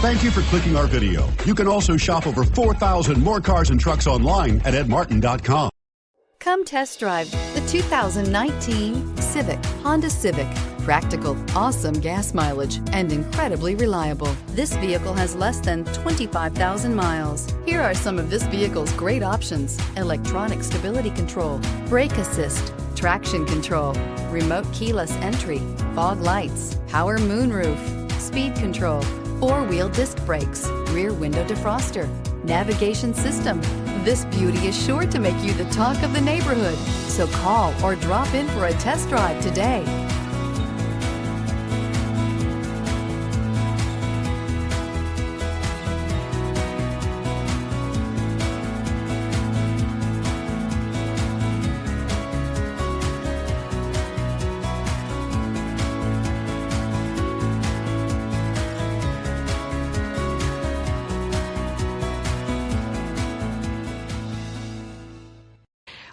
Thank you for clicking our video. You can also shop over 4,000 more cars and trucks online at edmartin.com. Come test drive the 2019 Civic, Honda Civic. Practical, awesome gas mileage, and incredibly reliable. This vehicle has less than 25,000 miles. Here are some of this vehicle's great options: electronic stability control, brake assist, traction control, remote keyless entry, fog lights, power moonroof, speed control, four-wheel disc brakes, rear window defroster, navigation system. This beauty is sure to make you the talk of the neighborhood. So call or drop in for a test drive today.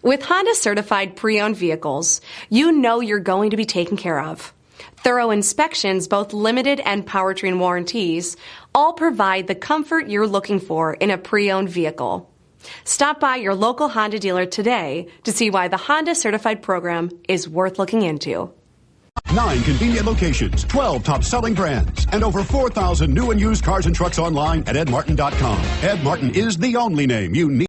With Honda certified pre-owned vehicles, you know you're going to be taken care of. Thorough inspections, both limited and powertrain warranties, all provide the comfort you're looking for in a pre-owned vehicle. Stop by your local Honda dealer today to see why the Honda certified program is worth looking into. 9 convenient locations, 12 top-selling brands, and over 4,000 new and used cars and trucks online at edmartin.com. Ed Martin is the only name you need.